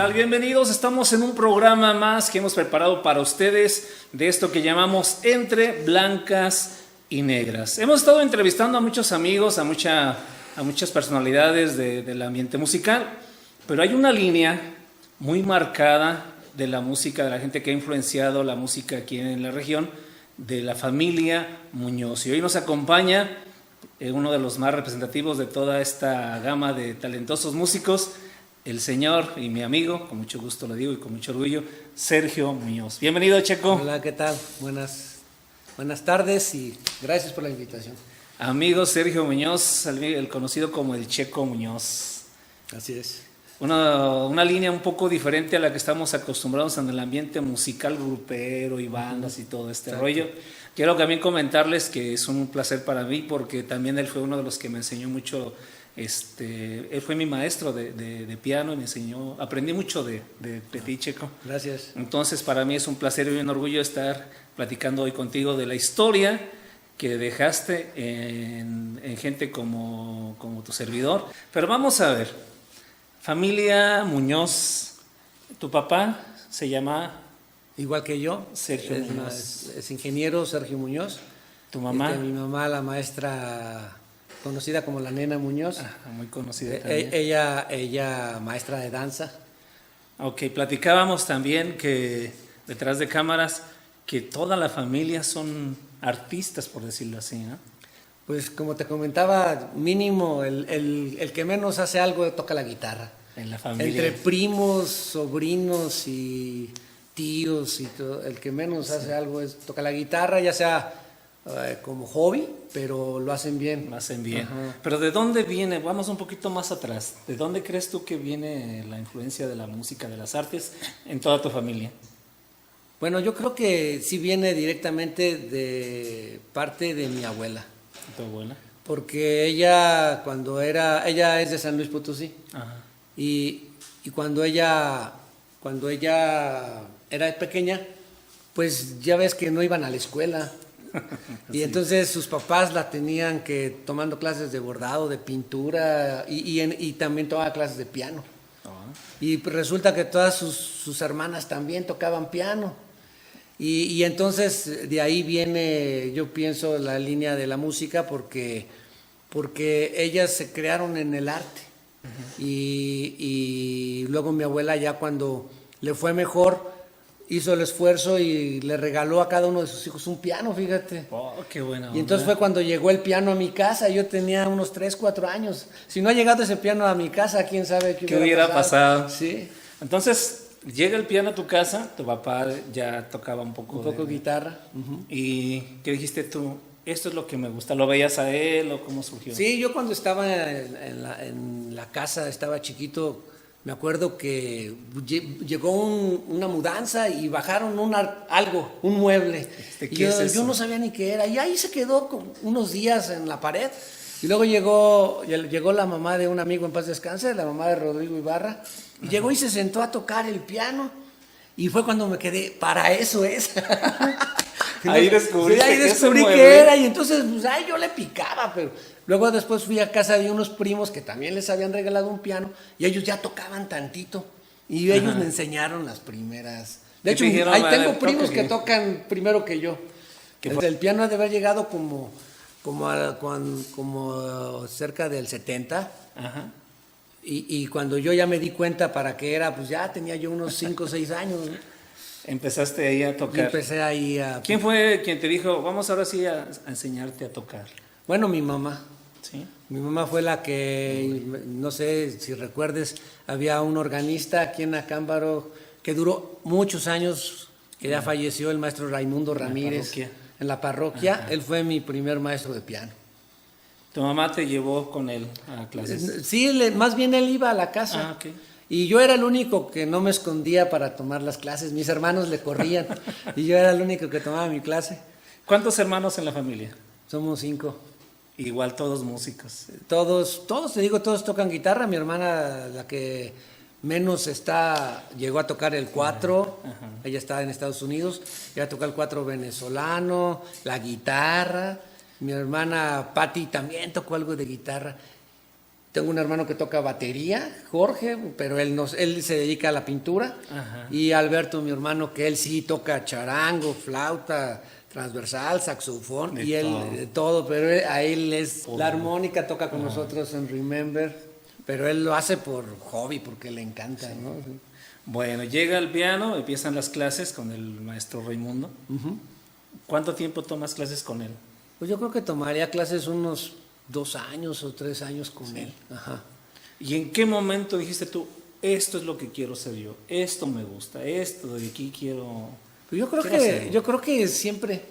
tal? Bienvenidos, estamos en un programa más que hemos preparado para ustedes de esto que llamamos Entre Blancas y Negras. Hemos estado entrevistando a muchos amigos, a muchas personalidades del ambiente musical, pero hay una línea muy marcada de la música, de la gente que ha influenciado la música aquí en la región, de la familia Muñoz. Y hoy nos acompaña uno de los más representativos de toda esta gama de talentosos músicos, el señor y mi amigo, con mucho gusto lo digo y con mucho orgullo, Sergio Muñoz. Bienvenido, Checo. Hola, ¿qué tal? Buenas tardes y gracias por la invitación. Amigo Sergio Muñoz, el conocido como el Checo Muñoz. Así es. Una línea un poco diferente a la que estamos acostumbrados en el ambiente musical grupero y bandas y todo este rollo. Quiero también comentarles que es un placer para mí porque también él fue uno de los que me enseñó mucho. Él fue mi maestro de piano y me enseñó, aprendí mucho de ti, Checo. Gracias. Entonces para mí es un placer y un orgullo estar platicando hoy contigo de la historia que dejaste en gente como tu servidor. Pero vamos a ver, familia Muñoz, tu papá se llama... Igual que yo, Sergio Muñoz. Es ingeniero Sergio Muñoz. ¿Tu mamá? Mi mamá, la maestra conocida como la Nena Muñoz. Muy conocida también. Ella maestra de danza. Ok, platicábamos también que detrás de cámaras que toda la familia son artistas, por decirlo así, ¿no? Pues como te comentaba, mínimo el que menos hace algo toca la guitarra. En la familia. Entre primos, sobrinos y tíos y todo, el que menos hace algo toca la guitarra, ya sea como hobby, pero lo hacen bien. Lo hacen bien. Ajá. Pero ¿de dónde viene? Vamos un poquito más atrás. ¿De dónde crees tú que viene la influencia de la música, de las artes en toda tu familia? Bueno, yo creo que sí viene directamente de parte de mi abuela. ¿Tu abuela? Porque ella es de San Luis Potosí. Ajá. Y cuando ella era pequeña, pues ya ves que no iban a la escuela. Y sí. Entonces sus papás la tenían que tomando clases de bordado, de pintura y también tomaba clases de piano. Y resulta que todas sus hermanas también tocaban piano. Y entonces de ahí viene, yo pienso, la línea de la música porque ellas se crearon en el arte. Uh-huh. Y luego mi abuela ya cuando le fue mejor hizo el esfuerzo y le regaló a cada uno de sus hijos un piano, fíjate. Oh, qué buena. Y entonces fue cuando llegó el piano a mi casa. Yo tenía unos 3, 4 años. Si no ha llegado ese piano a mi casa, quién sabe qué hubiera pasado. Sí. Entonces llega el piano a tu casa, tu papá ya tocaba un poco guitarra. Uh-huh. ¿Y qué dijiste tú? Esto es lo que me gusta. ¿Lo veías a él o cómo surgió? Sí, yo cuando estaba en la casa, estaba chiquito, me acuerdo que llegó una mudanza y bajaron un mueble. ¿Qué es eso? Yo no sabía ni qué era. Y ahí se quedó unos días en la pared. Y luego llegó la mamá de un amigo, en paz descanse, la mamá de Rodrigo Ibarra. Y llegó y se sentó a tocar el piano. Y fue cuando me quedé, para eso es. Ahí descubrí que era. Y entonces, pues, yo le picaba, pero... Luego después fui a casa de unos primos que también les habían regalado un piano y ellos ya tocaban tantito y ellos me enseñaron las primeras. De hecho, ahí tengo primos que tocan primero que yo. El piano ha de haber llegado como cerca del 70. Ajá. Y cuando yo ya me di cuenta para qué era, pues ya tenía yo unos 5 o 6 años, ¿no? Empezaste ahí a tocar. Y empecé ahí a... ¿Quién fue quien te dijo, vamos ahora sí a enseñarte a tocar? Bueno, mi mamá. ¿Sí? Mi mamá fue la que, no sé si recuerdes, había un organista aquí en Acámbaro que duró muchos años, que ya falleció, el maestro Raimundo Ramírez. En la parroquia. Ajá. Él fue mi primer maestro de piano. ¿Tu mamá te llevó con él a clases? Sí, más bien él iba a la casa. Ah, okay. Y yo era el único que no me escondía para tomar las clases. Mis hermanos le corrían y yo era el único que tomaba mi clase. ¿Cuántos hermanos en la familia? Somos 5. Igual todos músicos. Todos, te digo, todos tocan guitarra. Mi hermana, la que menos llegó a tocar el 4. Ajá. Ella está en Estados Unidos. Ella toca el 4 venezolano, la guitarra. Mi hermana Patti también tocó algo de guitarra. Tengo un hermano que toca batería, Jorge, pero él se dedica a la pintura. Ajá. Y Alberto, mi hermano, que él sí toca charango, flauta transversal, saxofón, De y él todo. todo, pero a él es la armónica, toca con nosotros en Remember, pero él lo hace por hobby, porque le encanta, ¿no? Sí. Bueno, llega el piano, empiezan las clases con el maestro Raimundo. ¿Cuánto tiempo tomas clases con él? Pues yo creo que tomaría clases unos 2 años o 3 años con él. Ajá. ¿Y en qué momento dijiste tú, esto es lo que quiero ser yo, esto me gusta, esto de aquí quiero... Pues hacerlo? yo creo que siempre,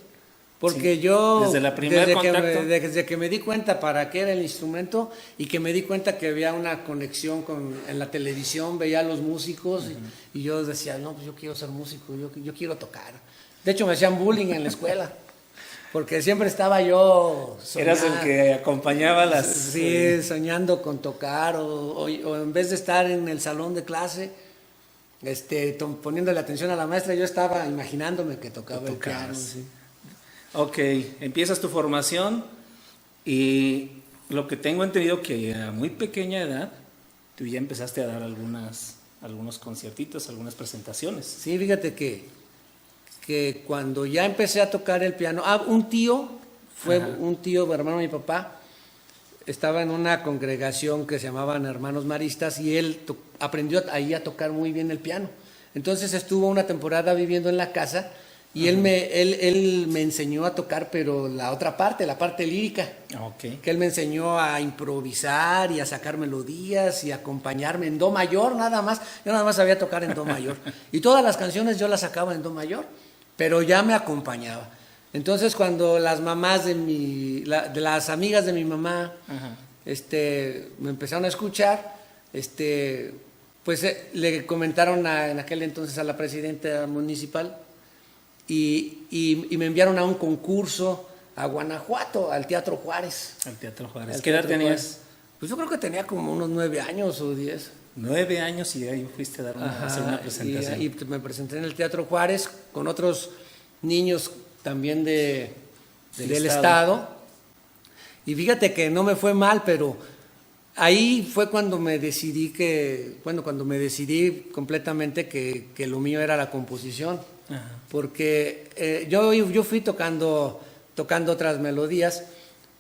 porque Sí. yo Desde la primer contacto. desde que me di cuenta para qué era el instrumento y que me di cuenta que había una conexión en la televisión, veía a los músicos y yo decía, no, pues yo quiero ser músico, yo quiero tocar. De hecho me hacían bullying en la escuela, porque siempre estaba yo Eras el que acompañaba las... Sí, soñando con tocar o en vez de estar en el salón de clase, poniéndole atención a la maestra, yo estaba imaginándome que tocaba el piano. Sí. Ok, empiezas tu formación y lo que tengo entendido que a muy pequeña edad tú ya empezaste a dar algunos conciertitos, algunas presentaciones. Sí, fíjate que cuando ya empecé a tocar el piano, un tío, hermano de mi papá, estaba en una congregación que se llamaban Hermanos Maristas y él aprendió ahí a tocar muy bien el piano. Entonces estuvo una temporada viviendo en la casa y él me enseñó a tocar, pero la otra parte, la parte lírica. Okay. Que él me enseñó a improvisar y a sacar melodías y a acompañarme en do mayor nada más. Yo nada más sabía tocar en do mayor. Y todas las canciones yo las sacaba en do mayor, pero ya me acompañaba. Entonces cuando las mamás de las amigas de mi mamá me empezaron a escuchar, pues le comentaron en aquel entonces a la presidenta municipal y me enviaron a un concurso a Guanajuato, al Teatro Juárez. Al Teatro Juárez. ¿Qué edad tenías? Pues yo creo que tenía como unos 9 años o 10. 9 años y ahí fuiste a dar hacer una presentación. Y me presenté en el Teatro Juárez con otros niños también del estado. Y fíjate que no me fue mal, pero ahí fue cuando me decidí completamente que lo mío era la composición. Ajá. Porque yo fui tocando otras melodías,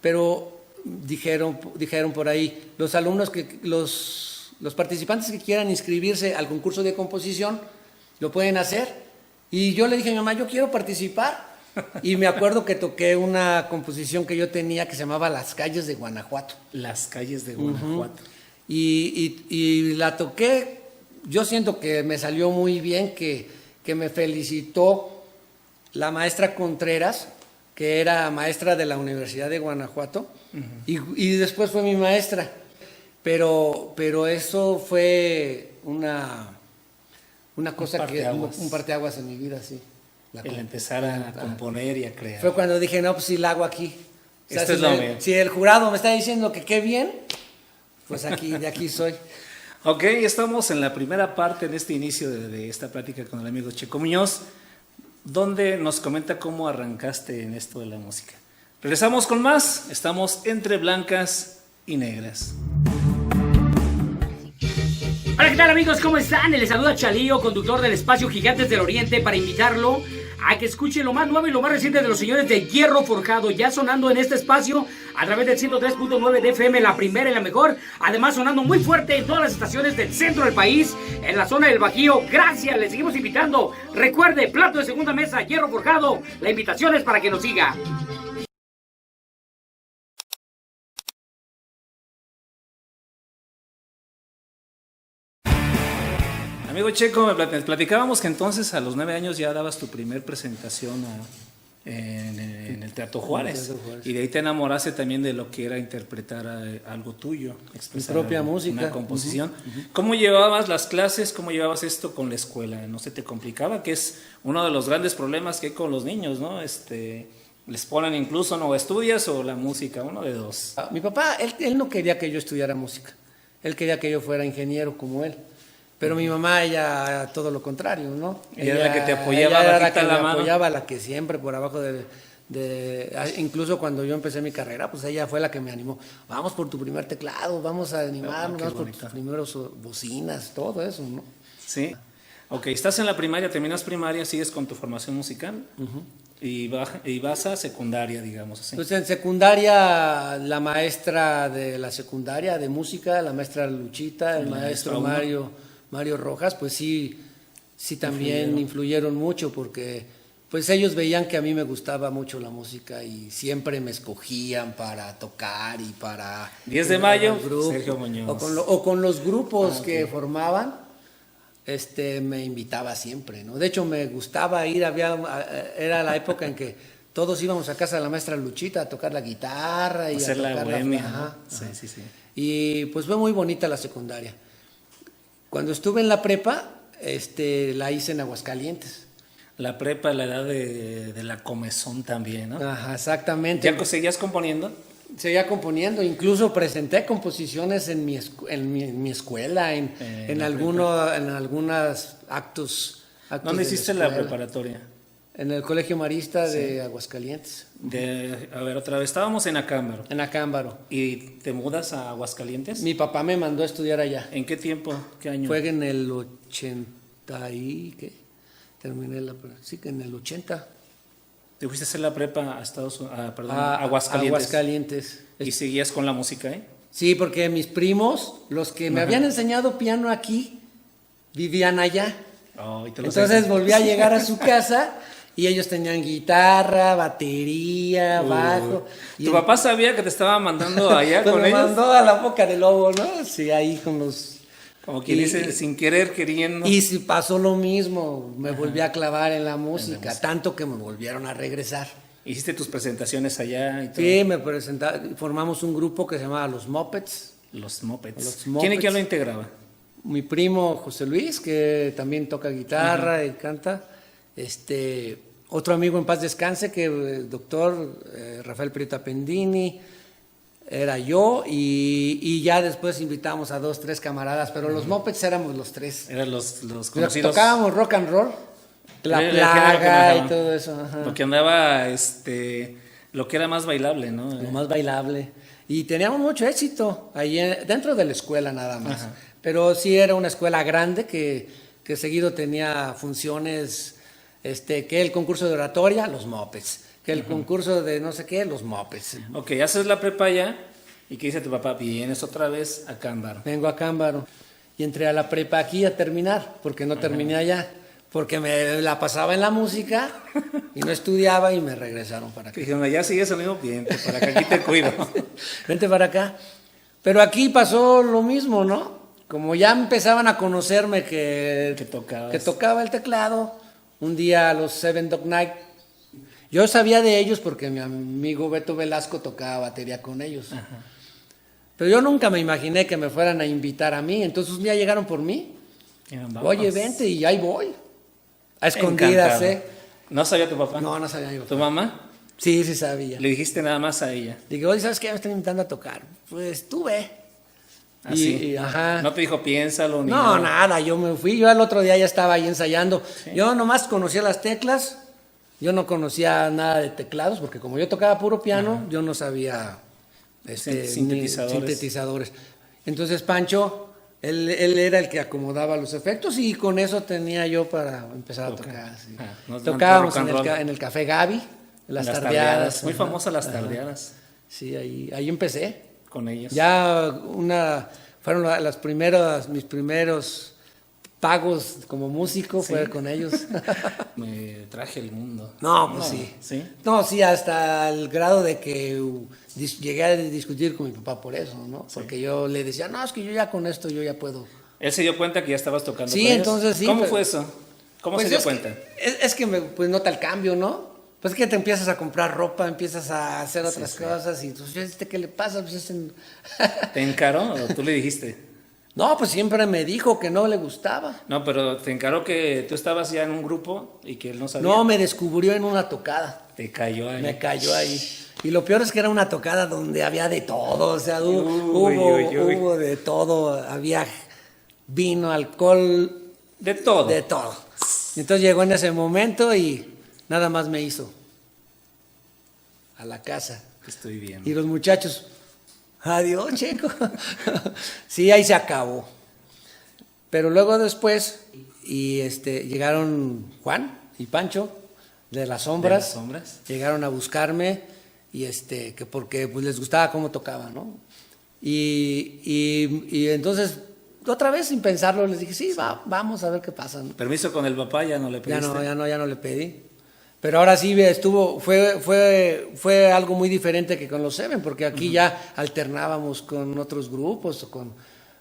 pero dijeron por ahí, los alumnos los participantes que quieran inscribirse al concurso de composición lo pueden hacer. Y yo le dije a mi mamá, yo quiero participar. Y me acuerdo que toqué una composición que yo tenía que se llamaba Las calles de Guanajuato. Las calles de Guanajuato. Y la toqué, yo siento que me salió muy bien, que me felicitó la maestra Contreras, que era maestra de la Universidad de Guanajuato, y después fue mi maestra. Pero eso fue una cosa un parteaguas en mi vida, sí. El empezar a componer y a crear. Fue cuando dije, no, pues sí la hago aquí. O sea, si el jurado me está diciendo que qué bien, pues de aquí soy. Ok, estamos en la primera parte de este inicio de esta plática con el amigo Checo Muñoz, donde nos comenta cómo arrancaste en esto de la música. Regresamos con más, estamos entre blancas y negras. Hola, ¿qué tal amigos? ¿Cómo están? Les saluda Chalío, conductor del espacio Gigantes del Oriente, para invitarlo a que escuche lo más nuevo y lo más reciente de los señores de Hierro Forjado, ya sonando en este espacio a través del 103.9 de FM, la primera y la mejor, además sonando muy fuerte en todas las estaciones del centro del país, en la zona del Bajío. Gracias, les seguimos invitando. Recuerde, plato de segunda mesa, Hierro Forjado, la invitación es para que nos siga. Amigo Checo, me platicábamos que entonces a los 9 años ya dabas tu primer presentación en el Teatro Juárez. Y de ahí te enamoraste también de lo que era interpretar algo tuyo, expresar mi propia música, una composición. ¿Cómo llevabas las clases? ¿Cómo llevabas esto con la escuela? ¿No se te complicaba? Que es uno de los grandes problemas que hay con los niños, ¿no? Les ponen incluso, no estudias o la música, uno de dos. Mi papá, él no quería que yo estudiara música. Él quería que yo fuera ingeniero como él. Pero mi mamá, ella, todo lo contrario, ¿no? Ella era la que te apoyaba, ella era la que me apoyaba, la que siempre por abajo de Incluso cuando yo empecé mi carrera, pues ella fue la que me animó. Vamos por tu primer teclado, vamos a animarnos, qué vamos por bonito. tus primeros bocinas, todo eso, ¿no? Sí. Ok, estás en la primaria, terminas primaria, sigues con tu formación musical y vas a secundaria, digamos así. Entonces en secundaria, la maestra de la secundaria de música, la maestra Luchita, el maestro Mario Rojas, pues sí también influyeron mucho porque pues ellos veían que a mí me gustaba mucho la música y siempre me escogían para tocar y para... 10 de mayo, el grupo, Sergio Muñoz. o con los grupos que formaban, me invitaba siempre, ¿no? De hecho me gustaba ir, era la época en que todos íbamos a casa de la maestra Luchita a tocar la guitarra y Hacer a la tocar bohemia, ajá, ¿no? ajá. Sí. Y pues fue muy bonita la secundaria. Cuando estuve en la prepa, la hice en Aguascalientes. La prepa, la edad de la comezón también, ¿no? Ajá, exactamente. ¿Ya seguías componiendo? Seguía componiendo, incluso presenté composiciones en mi escuela, en algunos actos. ¿Dónde hiciste la escuela. preparatoria? En el Colegio Marista de Aguascalientes. A ver, otra vez, estábamos en Acámbaro. En Acámbaro. ¿Y te mudas a Aguascalientes? Mi papá me mandó a estudiar allá. ¿En qué tiempo? ¿Qué año? Fue en el 80 y... ¿qué? Terminé sí, que en el 80. ¿Te fuiste a hacer la prepa a Aguascalientes? Aguascalientes. ¿Y seguías con la música, Sí, porque mis primos, los que me habían enseñado piano aquí, vivían allá. Oh, Entonces volví a llegar a su casa y ellos tenían guitarra, batería, bajo. ¿Tu papá sabía que te estaba mandando allá pues con me ellos? mandó a la Boca del Lobo, ¿no? Sí, ahí con los... Como quien dice, sin querer, queriendo. Y sí pasó lo mismo, me volví a clavar en la música, tanto que me volvieron a regresar. ¿Hiciste tus presentaciones allá y todo? Sí, formamos un grupo que se llamaba Los Mopeds. Los Mopeds. Los ¿Quién Mopeds. y quién lo integraba? Mi primo José Luis, que también toca guitarra y canta. Otro amigo en paz descanse, que el doctor Rafael Prieto Appendini, era yo, y ya después invitamos a 2, 3 camaradas, pero los Mopeds éramos los 3. Eran los Pero conocidos. tocábamos rock and roll, La Era lo que Plaga manejaba. y todo eso. Ajá. Lo que andaba, lo que era más bailable, ¿no? Lo más bailable. Y teníamos mucho éxito ahí dentro de la escuela nada más. Ajá. Pero sí era una escuela grande que seguido tenía funciones, que el concurso de oratoria, los Mopeds, que el concurso de no sé qué, los Mopeds. Ok, haces la prepa allá y ¿qué dice tu papá? Vienes otra vez a Cámbaro. Vengo a Cámbaro y entré a la prepa aquí a terminar, porque no terminé allá, porque me la pasaba en la música y no estudiaba y me regresaron para acá. Dijeron, allá sigues el mismo cliente, para que aquí te cuido. Vente para acá. Pero aquí pasó lo mismo, ¿no? Como ya empezaban a conocerme que tocaba el teclado, un día a los Seven Dog Night, yo sabía de ellos porque mi amigo Beto Velasco tocaba batería con ellos. Ajá. Pero yo nunca me imaginé que me fueran a invitar a mí, entonces un día llegaron por mí. Oye, vente, y ahí voy. A escondidas, Encantado. ¿No sabía tu papá? No sabía yo. ¿Tu mamá? Sí sabía. Le dijiste nada más a ella. Digo, oye, ¿sabes qué? Me están invitando a tocar. Pues tú ve. Así. Ajá. No te dijo piénsalo ni No, nada, yo me fui. Yo al otro día ya estaba ahí ensayando. Sí. Yo nomás conocía las teclas. Yo no conocía nada de teclados porque como yo tocaba puro piano, ajá, yo no sabía sintetizadores. Entonces Pancho, él era el que acomodaba los efectos y con eso tenía yo para empezar a tocar. Sí. Tocábamos en el Café Gaby, en las tardeadas. Muy famosas las tardeadas. Sí, ahí empecé. Con ellos. Ya fueron mis primeros pagos como músico, ¿sí? Fue con ellos. Me traje el mundo. No, pues sí. ¿Sí? No, sí, hasta el grado de que llegué a discutir con mi papá por eso, ¿no? Sí. Porque yo le decía, no, es que yo ya con esto yo ya puedo. Él se dio cuenta que ya estabas tocando. Sí, entonces sí. ¿Cómo fue eso? ¿Cómo se dio cuenta? Es que pues nota el cambio, ¿no? Pues es que te empiezas a comprar ropa, empiezas a hacer otras cosas y pues, ¿qué le pasa? Pues ¿Te encaró o tú le dijiste? No, pues siempre me dijo que no le gustaba. No, pero te encaró que tú estabas ya en un grupo y que él no sabía. No, me descubrió en una tocada. Te cayó ahí. Me cayó ahí. Y lo peor es que era una tocada donde había de todo, o sea, hubo de todo, había vino, alcohol. De todo. De todo. Entonces llegó en ese momento y nada más me hizo. a la casa. Estoy bien. Y los muchachos, adiós, chico. Sí, ahí se acabó. Pero luego después, llegaron Juan y Pancho de Las Sombras. ¿De Las Sombras? Llegaron a buscarme y que porque pues, les gustaba cómo tocaba, ¿no? Y entonces, otra vez sin pensarlo, les dije, sí, vamos a ver qué pasa, ¿no? Permiso con el papá, ya no le pediste. Ya no le pedí. Pero ahora sí fue algo muy diferente que con los Seven, porque aquí ya alternábamos con otros grupos,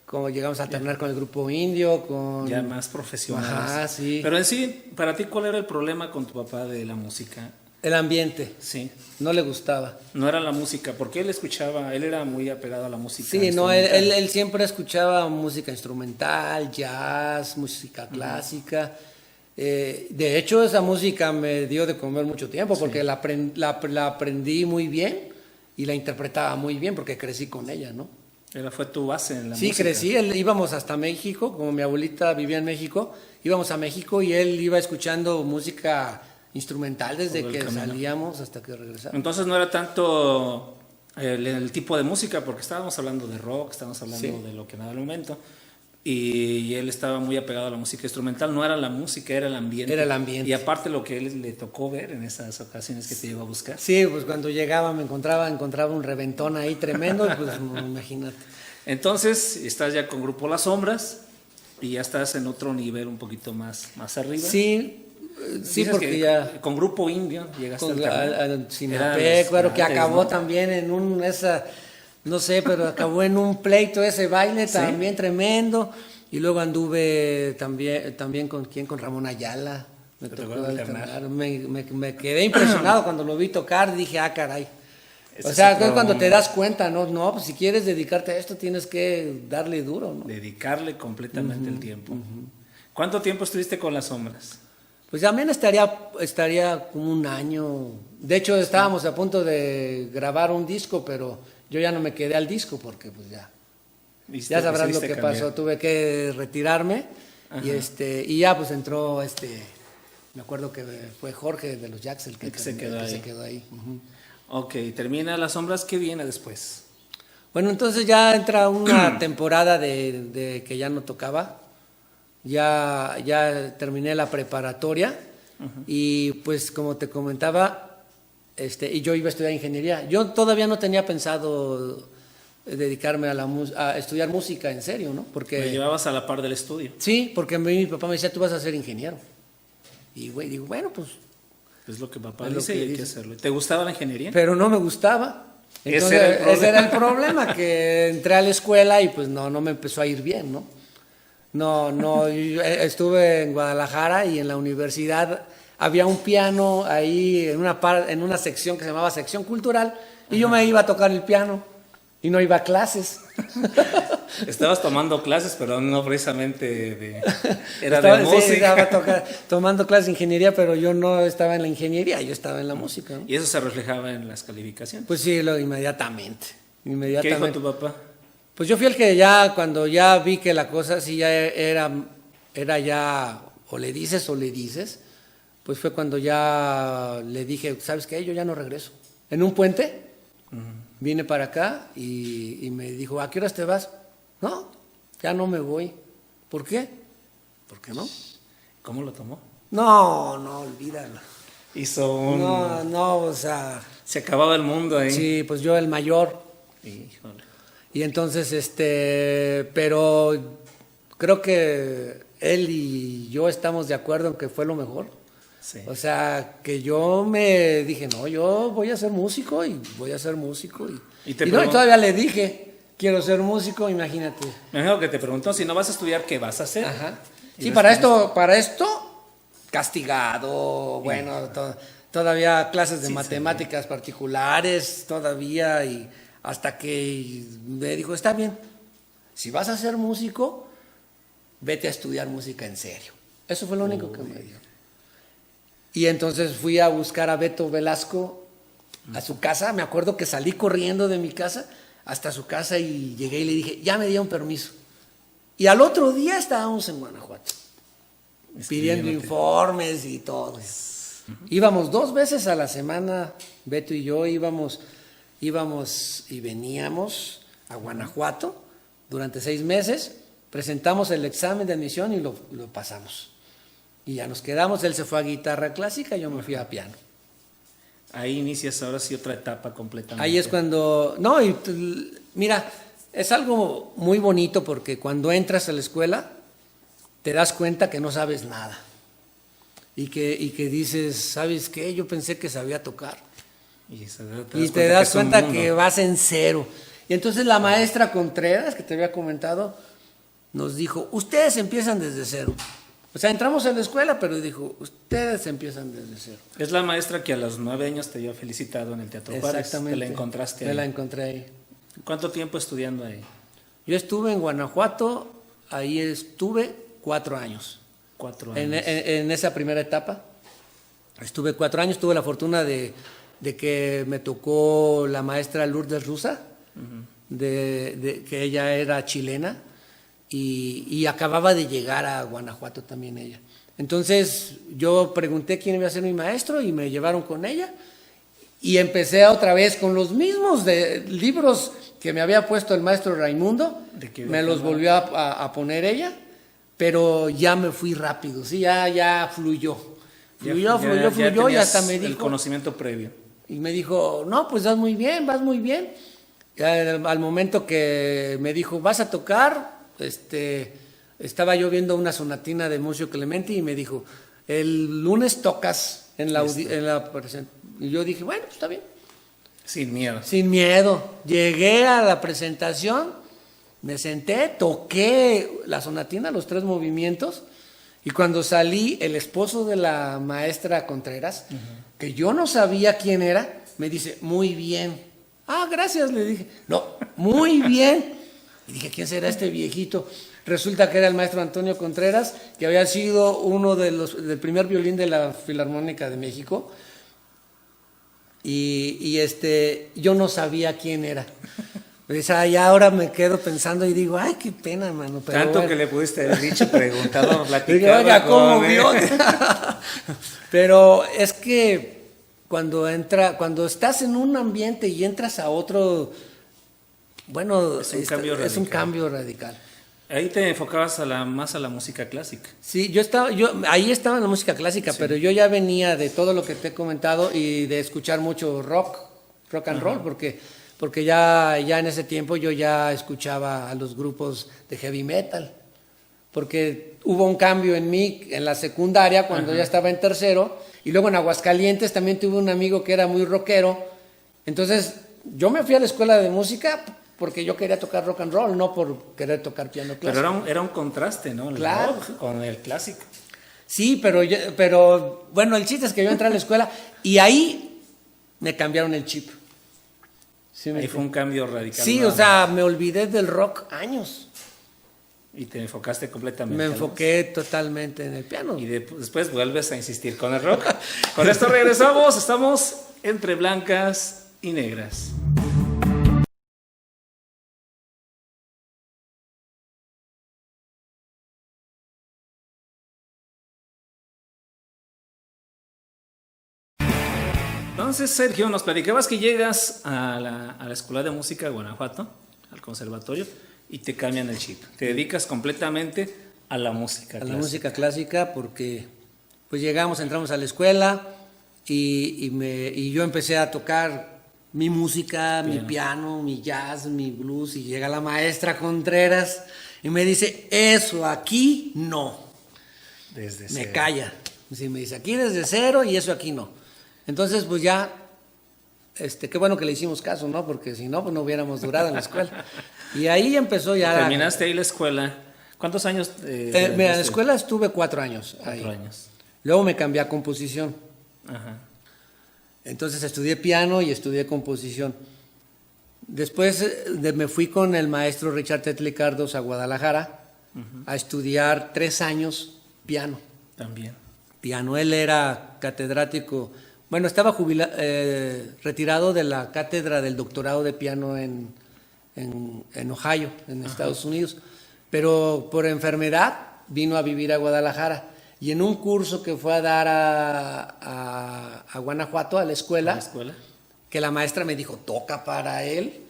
como llegamos a alternar con el grupo indio, con... Ya más profesionales. Ajá, sí. Pero en sí, para ti, ¿cuál era el problema con tu papá de la música? El ambiente. Sí. No le gustaba. No era la música, porque él escuchaba, él era muy apegado a la música. Sí, no, él siempre escuchaba música instrumental, jazz, música clásica. De hecho, esa música me dio de comer mucho tiempo porque la aprendí muy bien y la interpretaba muy bien porque crecí con ella, ¿no? Fue tu base en la música. Sí, crecí, íbamos hasta México, como mi abuelita vivía en México, íbamos a México y él iba escuchando música instrumental desde que salíamos hasta que regresamos. Entonces no era tanto el tipo de música, porque estábamos hablando de rock, estábamos hablando de lo que nada al momento. Y él estaba muy apegado a la música instrumental, no era la música, era el ambiente. Era el ambiente. Y aparte lo que él le tocó ver en esas ocasiones que te llevó a buscar. Sí, pues cuando llegaba me encontraba un reventón ahí tremendo, pues imagínate. Entonces estás ya con Grupo Las Sombras y ya estás en otro nivel un poquito más arriba. Sí, porque ya... Con Grupo Indio llegaste al Sinapec, claro, que acabó, ¿no? También en no sé, pero acabó en un pleito ese baile también tremendo. Y luego anduve también con Ramón Ayala. Me tocó alternar. Me quedé impresionado cuando lo vi tocar, dije, caray. O sea, es cuando te das cuenta, no, pues si quieres dedicarte a esto tienes que darle duro, ¿no? Dedicarle completamente el tiempo. ¿Cuánto tiempo estuviste con Las Sombras? Pues también estaría como un año. De hecho, estábamos a punto de grabar un disco, pero yo ya no me quedé al disco porque pues ya sabrás lo que pasó. Tuve que retirarme y ya pues entró me acuerdo que fue Jorge de los Jacks el que se quedó ahí. Ok, termina Las Sombras, ¿qué viene después? Bueno, entonces ya entra una temporada de que ya no tocaba. Ya terminé la preparatoria y pues como te comentaba, y yo iba a estudiar ingeniería. Yo todavía no tenía pensado dedicarme a estudiar música en serio, ¿no? Porque lo llevabas a la par del estudio. Sí, porque mi papá me decía, tú vas a ser ingeniero. Y digo, bueno, pues... Es lo que papá dice y hay que hacerlo. ¿Te gustaba la ingeniería? Pero no me gustaba. Entonces, ese era el problema, que entré a la escuela y pues no me empezó a ir bien, ¿no? No, estuve en Guadalajara y en la universidad había un piano ahí en una sección que se llamaba sección cultural y yo me iba a tocar el piano y no iba a clases. Estabas tomando clases, pero no precisamente de música. Sí, estaba tomando clases de ingeniería, pero yo no estaba en la ingeniería, yo estaba en la música, ¿no? ¿Y eso se reflejaba en las calificaciones? Pues sí, inmediatamente. ¿Qué dijo tu papá? Pues yo fui el que cuando ya vi que la cosa sí ya era ya, o le dices, pues fue cuando ya le dije, ¿sabes qué? Yo ya no regreso. En un puente, vine para acá y me dijo, ¿a qué horas te vas? No, ya no me voy. ¿Por qué? ¿Por qué no? ¿Cómo lo tomó? No, olvídalo. Hizo un... No, o sea... Se acababa el mundo ahí. Sí, pues yo el mayor. Híjole. Y entonces, pero creo que él y yo estamos de acuerdo en que fue lo mejor. Sí. O sea, que yo me dije, no, yo voy a ser músico y voy a ser músico. Y todavía le dije, quiero ser músico, imagínate. Me imagino que te preguntó, si no vas a estudiar, ¿qué vas a hacer? Ajá. Sí, para esto, castigado, bueno, todavía clases de matemáticas particulares, todavía, y hasta que me dijo, está bien, si vas a ser músico, vete a estudiar música en serio. Eso fue lo único que me dijo. Y entonces fui a buscar a Beto Velasco a su casa. Me acuerdo que salí corriendo de mi casa hasta su casa y llegué y le dije, ya me dieron permiso. Y al otro día estábamos en Guanajuato, pidiendo informes y todo. Íbamos 2 veces a la semana, Beto y yo íbamos y veníamos a Guanajuato durante 6 meses, presentamos el examen de admisión y lo pasamos. Y ya nos quedamos, él se fue a guitarra clásica, yo me fui a piano. Ahí inicias ahora sí otra etapa completamente. Ahí es cuando, mira, es algo muy bonito porque cuando entras a la escuela te das cuenta que no sabes nada. Y que dices, ¿sabes qué? Yo pensé que sabía tocar. Y te das cuenta que vas en cero. Y entonces la maestra Contreras, que te había comentado, nos dijo, ustedes empiezan desde cero. O sea, entramos en la escuela, pero dijo, ustedes empiezan desde cero. Es la maestra que a los 9 años te había felicitado en el Teatro Juárez. Exactamente. Te la encontraste ahí. Me la encontré ahí. ¿Cuánto tiempo estudiando ahí? Yo estuve en Guanajuato, ahí estuve 4 años. 4 años. En esa primera etapa. Estuve 4 años, tuve la fortuna de que me tocó la maestra Lourdes Rusa, que ella era chilena y acababa de llegar a Guanajuato también ella. Entonces yo pregunté quién iba a ser mi maestro y me llevaron con ella y empecé otra vez con los mismos libros que me había puesto el maestro Raimundo, me los volvió a poner ella, pero ya me fui rápido, sí, ya fluyó. Fluyó y hasta me dijo... El conocimiento previo. Y me dijo, no, pues vas muy bien. Al momento que me dijo, vas a tocar, estaba yo viendo una sonatina de Murcio Clementi y me dijo, el lunes tocas en la presentación. Y yo dije, bueno, pues está bien. Sin miedo. Sin miedo. Llegué a la presentación, me senté, toqué la sonatina, los 3 movimientos. Y cuando salí, el esposo de la maestra Contreras, que yo no sabía quién era, me dice, muy bien. Ah, gracias, le dije. No, muy bien. Y dije, ¿quién será este viejito? Resulta que era el maestro Antonio Contreras, que había sido uno del primer violín de la Filarmónica de México. Y yo no sabía quién era. O sea, ya ahora me quedo pensando y digo, ay, qué pena, mano. Pero tanto que le pudiste haber dicho, preguntado, platicado. Digo, oiga, ¿cómo vio? Pero es que cuando estás en un ambiente y entras a otro, bueno, es un cambio radical. Ahí te enfocabas más a la música clásica. Sí, ahí estaba en la música clásica, sí. Pero yo ya venía de todo lo que te he comentado y de escuchar mucho rock and roll, porque ya en ese tiempo yo ya escuchaba a los grupos de heavy metal, porque hubo un cambio en mí en la secundaria cuando ya estaba en tercero, y luego en Aguascalientes también tuve un amigo que era muy rockero, entonces yo me fui a la escuela de música porque yo quería tocar rock and roll, no por querer tocar piano clásico. Pero era un contraste, ¿no? Claro. Rock con el clásico. Sí, pero bueno, el chiste es que yo entré a la escuela y ahí me cambiaron el chip. Sí, ahí fue un cambio radical. Sí, o sea, me olvidé del rock años. Y te enfocaste completamente. Me enfoqué totalmente en el piano. Y después vuelves a insistir con el rock. Con esto regresamos, estamos entre blancas y negras. Entonces, Sergio, nos platicabas que llegas a la Escuela de Música de Guanajuato, al conservatorio, y te cambian el chip. Te dedicas completamente a la música clásica. A la música clásica porque pues entramos a la escuela y yo empecé a tocar mi música, mi piano, mi jazz, mi blues, y llega la maestra Contreras y me dice, eso aquí no. Desde me cero. Calla. Sí, me dice, aquí desde cero y eso aquí no. Entonces, pues ya, qué bueno que le hicimos caso, ¿no? Porque si no, pues no hubiéramos durado en la escuela. Y ahí empezó ya... Terminaste ahí la escuela. ¿Cuántos años? Mira, en la escuela estuve 4 años. 4 años. Luego me cambié a composición. Ajá. Entonces estudié piano y estudié composición. Después me fui con el maestro Richard Tetli Cardos a Guadalajara a estudiar 3 años piano. También. Piano, él era catedrático... Bueno, estaba retirado de la cátedra del doctorado de piano en Ohio, en Estados Unidos, pero por enfermedad vino a vivir a Guadalajara. Y en un curso que fue a dar a Guanajuato, a la escuela, que la maestra me dijo, toca para él,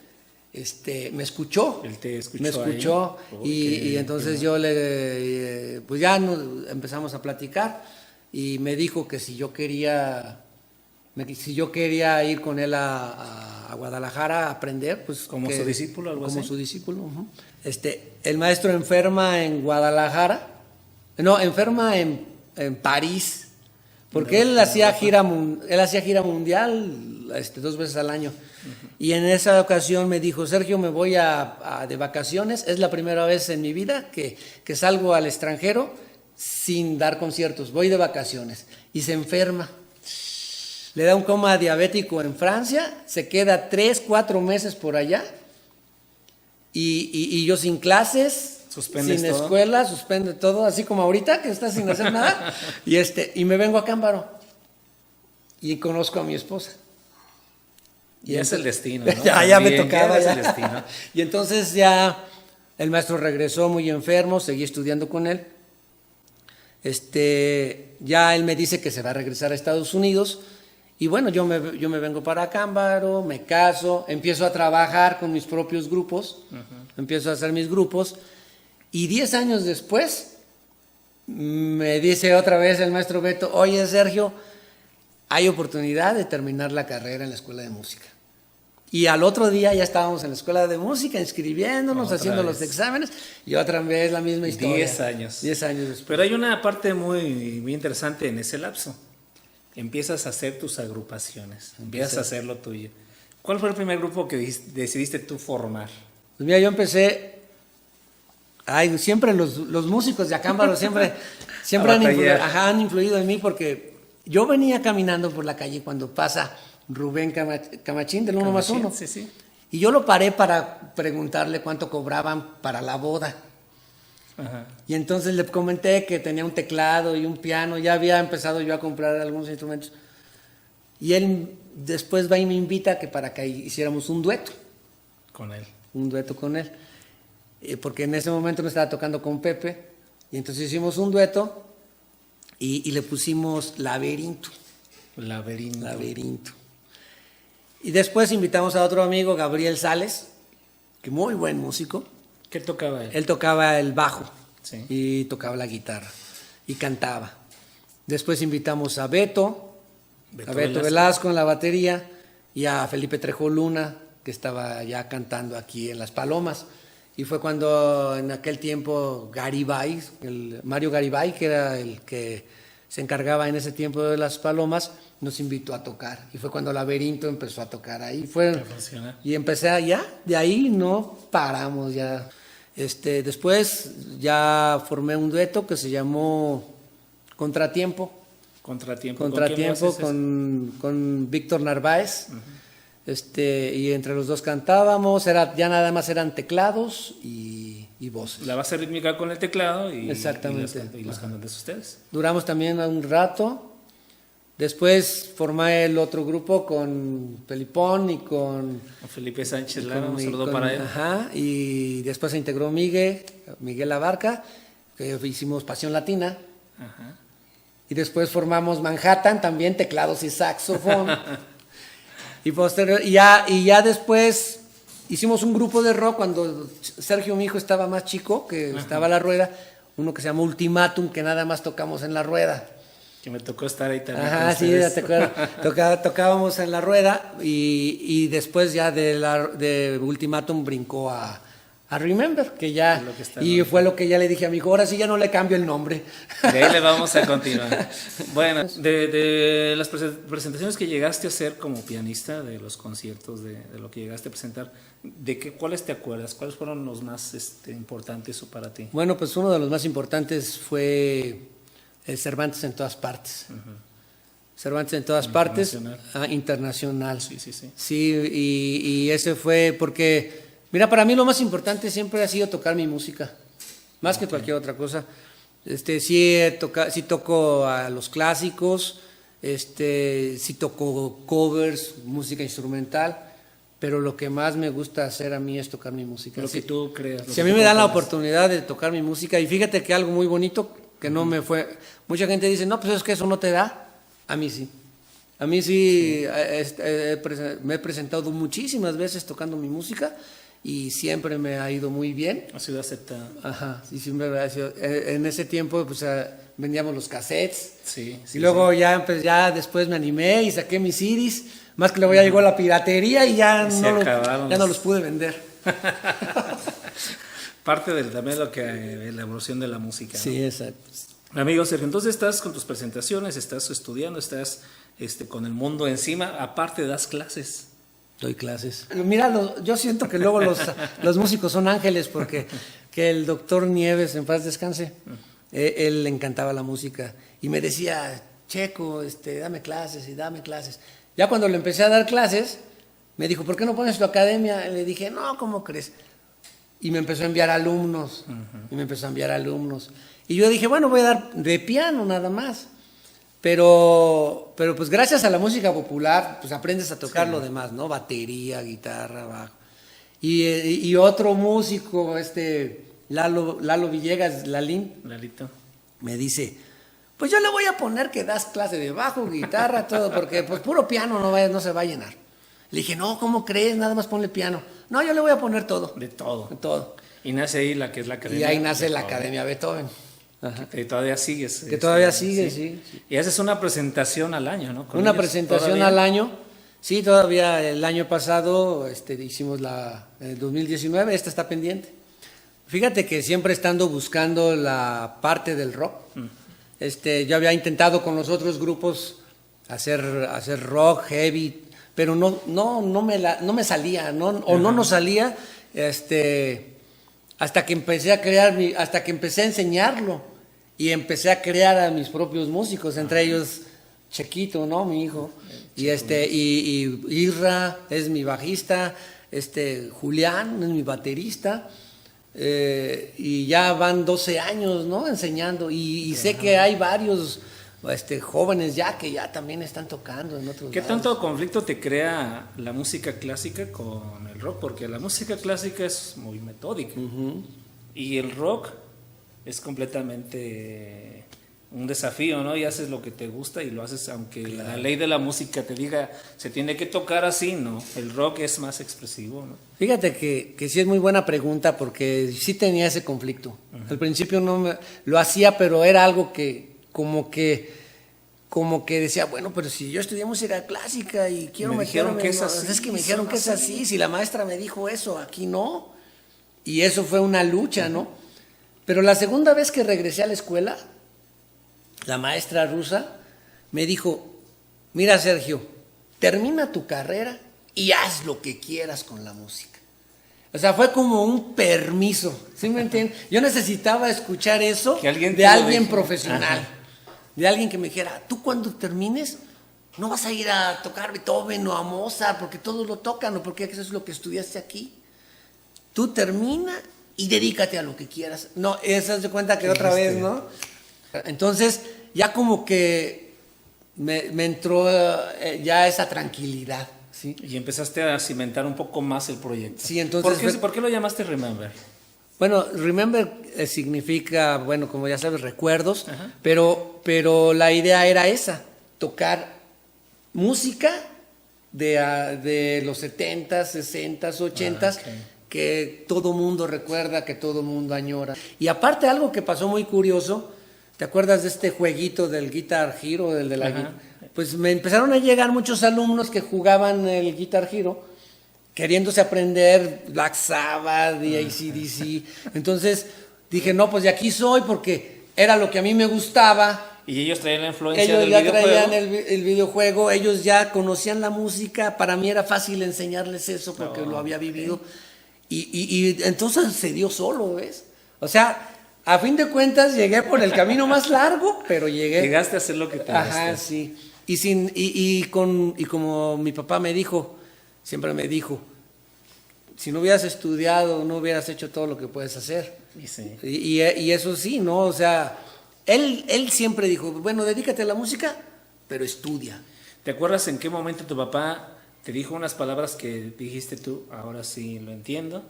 me escuchó. Él te escuchó. Me escuchó y entonces yo pues ya empezamos a platicar y me dijo que si yo quería ir con él a Guadalajara a aprender, pues como su discípulo, algo así. Como su discípulo. El maestro enferma en Guadalajara, no, enferma en París, porque él hacía gira mundial 2 veces al año. Y en esa ocasión me dijo, Sergio, me voy de vacaciones, es la primera vez en mi vida que salgo al extranjero sin dar conciertos, voy de vacaciones. Y se enferma. Le da un coma diabético en Francia, se queda 3-4 meses por allá y yo sin clases, ¿Suspendes sin todo? escuela, suspende todo, así como ahorita que está sin hacer nada y me vengo a Cámbaro y conozco a mi esposa. Y es el destino, ¿no? ya me tocaba. Es el destino. Y entonces ya el maestro regresó muy enfermo, seguí estudiando con él. Ya él me dice que se va a regresar a Estados Unidos. Y bueno, yo me vengo para Cámbaro, me caso, empiezo a trabajar con mis propios grupos, empiezo a hacer mis grupos, y 10 años después me dice otra vez el maestro Beto, oye Sergio, hay oportunidad de terminar la carrera en la escuela de música. Y al otro día ya estábamos en la escuela de música, inscribiéndonos, haciendo los exámenes, y otra vez la misma historia. 10 años. 10 años después. Pero hay una parte muy, muy interesante en ese lapso. Empiezas a hacer tus agrupaciones, empiezas a hacer lo tuyo. ¿Cuál fue el primer grupo que decidiste tú formar? Pues mira, yo empecé, siempre los músicos de Acámbaro siempre han influido en mí, porque yo venía caminando por la calle cuando pasa Rubén Camachín del 1 más 1. Sí. Y yo lo paré para preguntarle cuánto cobraban para la boda. Ajá. Y entonces le comenté que tenía un teclado y un piano, ya había empezado yo a comprar algunos instrumentos. Y él después va y me invita para que hiciéramos un dueto. Con él. Un dueto con él. Porque en ese momento me estaba tocando con Pepe. Y entonces hicimos un dueto y le pusimos Laberinto. Laberinto. Y después invitamos a otro amigo, Gabriel Sales, que muy buen músico. ¿Qué tocaba él? Él tocaba el bajo, sí, y tocaba la guitarra y cantaba. Después invitamos a Beto Velasco en la batería y a Felipe Trejo Luna, que estaba ya cantando aquí en Las Palomas. Y fue cuando en aquel tiempo Mario Garibay, que era el que se encargaba en ese tiempo de Las Palomas, nos invitó a tocar. Y fue cuando Laberinto empezó a tocar ahí. Y empecé allá, de ahí no paramos ya. Después ya formé un dueto que se llamó Contratiempo. Contratiempo. Con Víctor Narváez. Y entre los dos cantábamos, ya nada más eran teclados y voces. La base rítmica con el teclado y los cantantes ustedes. Duramos también un rato. Después formé el otro grupo con Felipón y con Felipe Sánchez Lara, un saludo para él. Ajá, y después se integró Miguel Abarca, que hicimos Pasión Latina. Ajá. Y después formamos Manhattan, también teclados y saxofón. y ya después hicimos un grupo de rock cuando Sergio, mi hijo, estaba más chico, que estaba a la rueda, uno que se llama Ultimátum, que nada más tocamos en la rueda. Que me tocó estar ahí también. Ajá, sí, ya te acuerdas. Tocábamos en la rueda y después ya de Ultimátum brincó a Remember, que ya, y fue lo que ya le dije a mi hijo, ahora sí ya no le cambio el nombre. De ahí le vamos a continuar. Bueno, de las presentaciones que llegaste a hacer como pianista, de los conciertos, de lo que llegaste a presentar, ¿cuáles te acuerdas? ¿Cuáles fueron los más importantes para ti? Bueno, pues uno de los más importantes fue el Cervantes en todas partes. Cervantes en todas partes. Internacional. Sí. Sí, y ese fue porque, mira, para mí lo más importante siempre ha sido tocar mi música, más que cualquier otra cosa. Sí toco a los clásicos, sí toco covers, música instrumental, pero lo que más me gusta hacer a mí es tocar mi música. Lo que tú creas. Si a mí me dan la oportunidad de tocar mi música, y fíjate que algo muy bonito, que no me fue. Mucha gente dice, no, pues es que eso no te da. A mí sí. A mí sí, me he presentado muchísimas veces tocando mi música y siempre me ha ido muy bien. Ha sido aceptado. Ajá, sí, siempre ha sido. En ese tiempo, pues vendíamos los cassettes. Sí, Y luego ya después me animé y saqué mis CDs. Más que luego ya llegó la piratería y ya no los pude vender. Parte también lo que la evolución de la música, ¿no? Sí, exacto. Amigo Sergio, entonces estás con tus presentaciones, estás estudiando, estás con el mundo encima, aparte das clases. Doy clases. Mira, yo siento que luego los músicos son ángeles porque que el doctor Nieves, en paz descanse, él le encantaba la música y me decía, Checo, dame clases y dame clases. Ya cuando le empecé a dar clases, me dijo, ¿por qué no pones tu academia? Y le dije, no, ¿cómo crees? Y me empezó a enviar alumnos, Y yo dije, bueno, voy a dar de piano nada más. Pero pues gracias a la música popular, pues aprendes a tocar lo demás, ¿no? Batería, guitarra, bajo. Y otro músico, Lalo Villegas, Lalito. me dice, pues yo le voy a poner que das clase de bajo, guitarra, todo, porque pues puro piano no se va a llenar. Le dije, no, ¿cómo crees? Nada más ponle piano. No, yo le voy a poner todo. De todo. De todo. Y nace ahí la que es la academia. Y ahí nace la Beethoven. Academia Beethoven. Ajá. Que todavía sigues. Que todavía sigue, sí. Y haces una presentación al año, ¿no? Una presentación al año. Sí, todavía el año pasado hicimos el 2019, esta está pendiente. Fíjate que siempre estando buscando la parte del rock, yo había intentado con los otros grupos hacer rock, heavy, pero no me salía, no nos salía, hasta que empecé a crear, hasta que empecé a enseñarlo y empecé a crear a mis propios músicos, entre ellos Chequito, ¿no? Mi hijo, y Irra es mi bajista, Julián es mi baterista. Y ya van 12 años, ¿no? Enseñando y sé que hay varios jóvenes que ya también están tocando en otros ¿Qué lados. tanto conflicto te crea la música clásica con el rock? Porque la música clásica es muy metódica y el rock es completamente un desafío, ¿no? Y haces lo que te gusta y lo haces aunque la ley de la música te diga se tiene que tocar así, ¿no? El rock es más expresivo, ¿no? Fíjate que sí es muy buena pregunta porque sí tenía ese conflicto. Al principio lo hacía, pero era algo que como que decía, bueno, pero si yo estudié música clásica y quiero me dijeron que es así. Es que me dijeron que es así, si la maestra me dijo eso, aquí no. Y eso fue una lucha, ¿no? Pero la segunda vez que regresé a la escuela, la maestra rusa me dijo, mira Sergio, termina tu carrera y haz lo que quieras con la música. O sea, fue como un permiso, ¿sí me entiendes? Yo necesitaba escuchar eso de alguien profesional, de alguien que me dijera, tú cuando termines no vas a ir a tocar Beethoven o a Mozart porque todos lo tocan o porque eso es lo que estudiaste aquí. Tú termina y dedícate a lo que quieras. No, eso se cuenta que otra vez, ¿no? Entonces, ya como que me entró ya esa tranquilidad, ¿sí? Y empezaste a cimentar un poco más el proyecto. Sí, entonces... ¿Por qué lo llamaste Remember? Bueno, Remember significa, bueno, como ya sabes, recuerdos, pero la idea era esa, tocar música de los 70s, 60s, 80s, que todo mundo recuerda, que todo mundo añora. Y aparte algo que pasó muy curioso, ¿te acuerdas de este jueguito del Guitar Hero, del de la guitarra? Pues me empezaron a llegar muchos alumnos que jugaban el Guitar Hero, queriéndose aprender Black Sabbath y AC/DC. Entonces dije, no, pues de aquí soy, porque era lo que a mí me gustaba. Y ellos traían la influencia ellos del ya videojuego. traían el videojuego, ellos ya conocían la música, para mí era fácil enseñarles eso porque lo había vivido. Y entonces se dio solo, ¿ves? O sea, a fin de cuentas llegué por el camino más largo, pero llegué. Llegaste a hacer lo que te gusta. Ajá, sí. Y como mi papá me dijo, siempre me dijo, si no hubieras estudiado, no hubieras hecho todo lo que puedes hacer. Y eso sí, ¿no? O sea, él siempre dijo, bueno, dedícate a la música, pero estudia. ¿Te acuerdas en qué momento tu papá te dijo unas palabras que dijiste tú, ahora sí lo entiendo,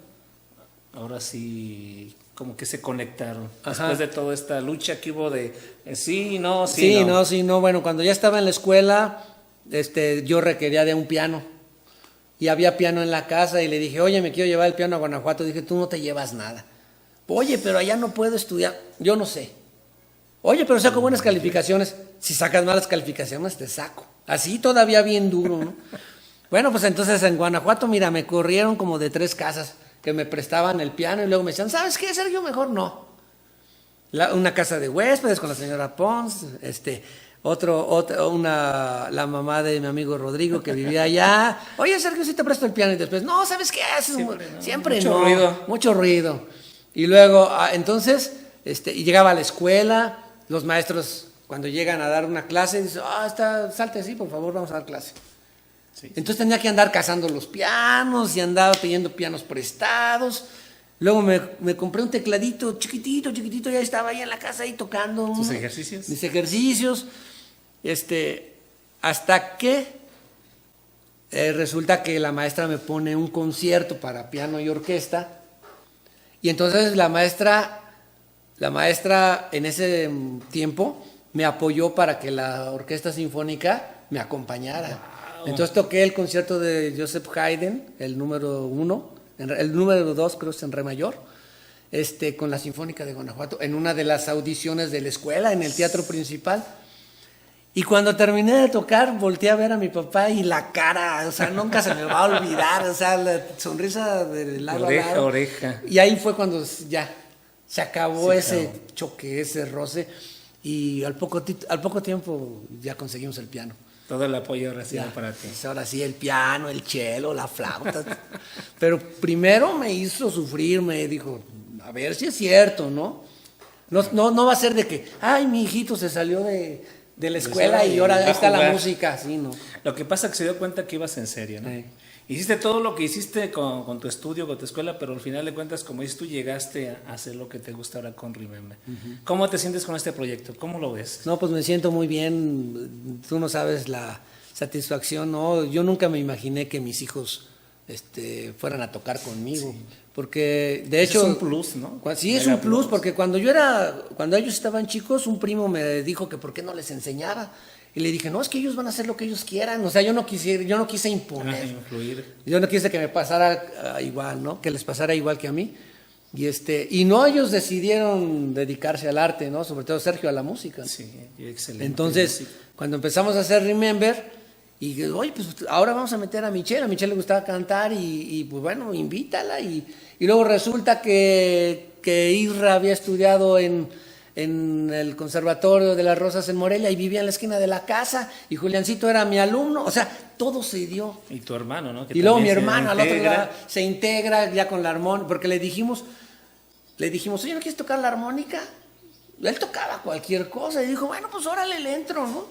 ahora sí como que se conectaron. Ajá. Después de toda esta lucha que hubo de sí, no, sí, Sí, no. no, sí, no. Bueno, cuando ya estaba en la escuela, yo requería de un piano. Y había piano en la casa y le dije, oye, me quiero llevar el piano a Guanajuato. Dije, tú no te llevas nada. Oye, pero allá no puedo estudiar. Yo no sé. Oye, pero saco buenas calificaciones. Si sacas malas calificaciones, te saco. Así todavía bien duro, ¿no? Bueno, pues entonces en Guanajuato, mira, me corrieron como de 3 casas que me prestaban el piano y luego me decían, ¿sabes qué, Sergio? Mejor no. Una casa de huéspedes con la señora Pons, la mamá de mi amigo Rodrigo que vivía allá. Oye, Sergio, si te presto el piano y después, no, ¿sabes qué? Siempre Mucho no. ruido. Mucho ruido. Y luego, entonces, y llegaba a la escuela, los maestros cuando llegan a dar una clase, dicen, salte así, por favor, vamos a dar clase. Sí. Entonces tenía que andar cazando los pianos y andaba pidiendo pianos prestados. Luego me compré un tecladito chiquitito, ya estaba ahí en la casa ahí tocando. ¿Tus ejercicios? Mis ejercicios. Hasta que resulta que la maestra me pone un concierto para piano y orquesta. Y entonces la maestra en ese tiempo me apoyó para que la orquesta sinfónica me acompañara. Wow. Entonces toqué el concierto de Joseph Haydn, el número 1, el número 2 creo que es en re mayor, con la Sinfónica de Guanajuato, en una de las audiciones de la escuela, en el teatro principal. Y cuando terminé de tocar, volteé a ver a mi papá y la cara, o sea, nunca se me va a olvidar, o sea, la sonrisa de lado a lado. Oreja. Y ahí fue cuando ya se acabó ese choque, ese roce, y al poco tiempo ya conseguimos el piano. Todo el apoyo recién para ti. Pues ahora sí, el piano, el cello, la flauta. Pero primero me hizo sufrir, me dijo, a ver si es cierto, ¿no? No va a ser de que, ay, mi hijito se salió de la escuela y ahora ahí está la música, sí, ¿no? Lo que pasa es que se dio cuenta que ibas en serio, ¿no? Sí. Hiciste todo lo que hiciste con tu estudio, con tu escuela, pero al final de cuentas, como dices tú, llegaste a hacer lo que te gusta ahora con Remember. Uh-huh. ¿Cómo te sientes con este proyecto? ¿Cómo lo ves? No, pues me siento muy bien. Tú no sabes la satisfacción, ¿no? Yo nunca me imaginé que mis hijos fueran a tocar conmigo. Sí. Porque, de hecho... Es un plus, ¿no? Sí, es un plus, porque cuando ellos estaban chicos, un primo me dijo que por qué no les enseñaba. Y le dije, no, es que ellos van a hacer lo que ellos quieran. O sea, yo no quise imponer. Influir. Yo no quise que me pasara igual, ¿no? Que les pasara igual que a mí. Y no, ellos decidieron dedicarse al arte, ¿no? Sobre todo Sergio a la música. Sí, excelente. Entonces, cuando empezamos a hacer Remember, y oye, pues ahora vamos a meter a Michelle le gustaba cantar y pues bueno, invítala. Y luego resulta que Isra había estudiado en el Conservatorio de las Rosas en Morelia y vivía en la esquina de la casa, y Juliancito era mi alumno, o sea, todo se dio. Y tu hermano, ¿no? Que y luego mi hermano al otro lado se integra ya con la armónica, porque le dijimos, oye, ¿no quieres tocar la armónica? Él tocaba cualquier cosa y dijo, bueno, pues órale, le entro, ¿no?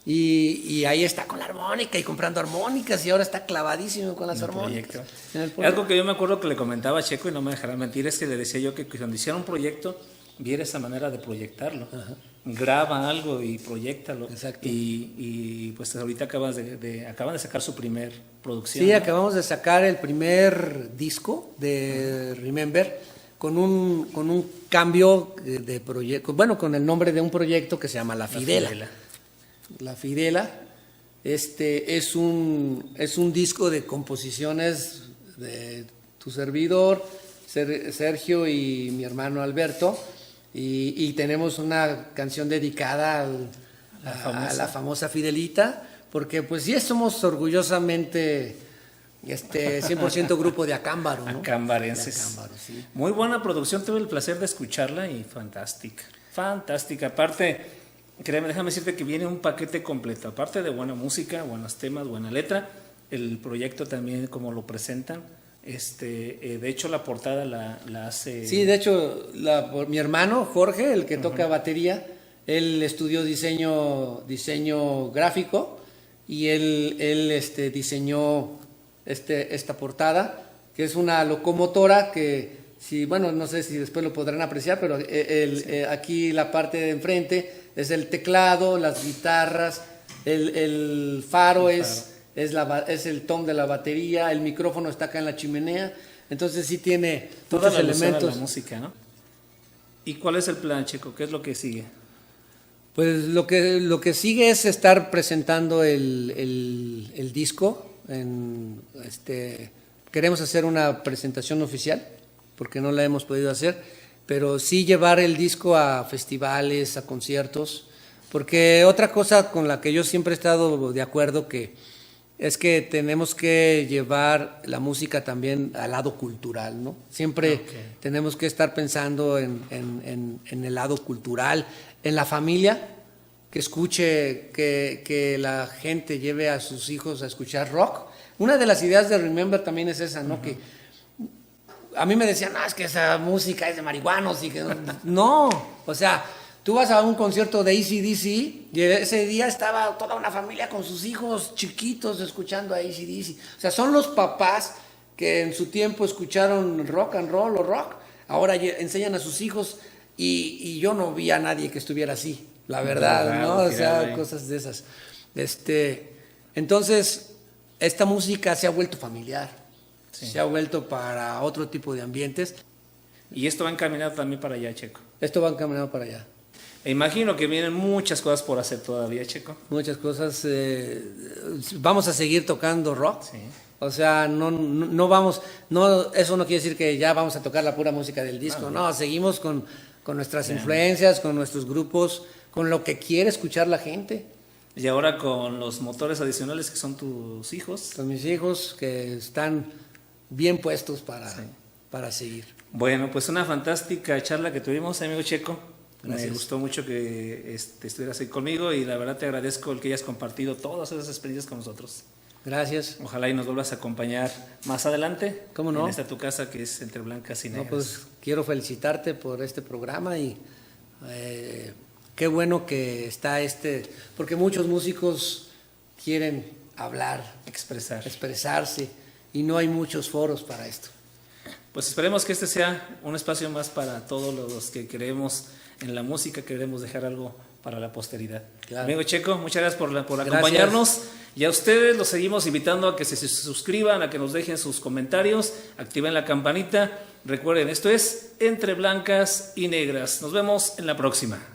Y ahí está con la armónica y comprando armónicas y ahora está clavadísimo con las armónicas. Algo que yo me acuerdo que le comentaba a Checo y no me dejará mentir es que le decía yo que cuando hiciera un proyecto viera esa manera de proyectarlo. Ajá. Graba algo y proyéctalo. Exacto. Y pues ahorita acaban de sacar su primer producción. Sí, ¿no? Acabamos de sacar el primer disco de Remember con un cambio de proyecto, bueno, con el nombre de un proyecto que se llama La Fidela. La Fidela es un disco de composiciones de tu servidor, Sergio y mi hermano Alberto, y tenemos una canción dedicada a la famosa Fidelita, porque pues sí somos orgullosamente 100% grupo de Acámbaro, ¿no? Acámbarenses. De Acámbaro, sí. Muy buena producción, tuve el placer de escucharla y fantástica. Aparte, créeme, déjame decirte que viene un paquete completo, aparte de buena música, buenos temas, buena letra, el proyecto también como lo presentan. De hecho la portada la hace... Sí, de hecho mi hermano Jorge, el que toca batería, él estudió diseño gráfico y él diseñó esta portada, que es una locomotora que, no sé si después lo podrán apreciar, pero aquí la parte de enfrente es el teclado, las guitarras, el faro es el tom de la batería, el micrófono está acá en la chimenea, entonces sí tiene todos muchos elementos. La música, ¿no? ¿Y cuál es el plan, Checo? ¿Qué es lo que sigue? Pues lo que sigue es estar presentando el disco. Queremos hacer una presentación oficial, porque no la hemos podido hacer, pero sí llevar el disco a festivales, a conciertos, porque otra cosa con la que yo siempre he estado de acuerdo es que tenemos que llevar la música también al lado cultural, ¿no? Siempre tenemos que estar pensando en el lado cultural, en la familia, que escuche, que la gente lleve a sus hijos a escuchar rock. Una de las ideas de Remember también es esa, ¿no? Que a mí me decían, es que esa música es de marihuanos y que no, o sea, tú vas a un concierto de AC/DC y ese día estaba toda una familia con sus hijos chiquitos escuchando a AC/DC. O sea, son los papás que en su tiempo escucharon rock and roll o rock, ahora enseñan a sus hijos y yo no vi a nadie que estuviera así, la verdad, ¿no? O sea, cosas de esas. Entonces, esta música se ha vuelto familiar, se ha vuelto para otro tipo de ambientes. Y esto va encaminado también para allá, Checo. Esto va encaminado para allá. E imagino que vienen muchas cosas por hacer todavía, Checo. Muchas cosas. Vamos a seguir tocando rock. Sí. O sea, no vamos, eso no quiere decir que ya vamos a tocar la pura música del disco. No, seguimos con nuestras influencias, con nuestros grupos, con lo que quiere escuchar la gente. Y ahora con los motores adicionales que son tus hijos. Son mis hijos que están bien puestos para seguir. Bueno, pues una fantástica charla que tuvimos, amigo Checo. Gracias. Me gustó mucho que estuvieras ahí conmigo y la verdad te agradezco el que hayas compartido todas esas experiencias con nosotros. Gracias. Ojalá y nos vuelvas a acompañar más adelante. ¿Cómo no? En esta tu casa que es Entre Blancas y Negras. No, pues quiero felicitarte por este programa y qué bueno que está porque muchos músicos quieren hablar, expresarse y no hay muchos foros para esto. Pues esperemos que este sea un espacio más para todos los que creemos en la música, queremos dejar algo para la posteridad. Claro. Amigo Checo, muchas gracias por acompañarnos. Y a ustedes los seguimos invitando a que se suscriban, a que nos dejen sus comentarios, activen la campanita. Recuerden, esto es Entre Blancas y Negras. Nos vemos en la próxima.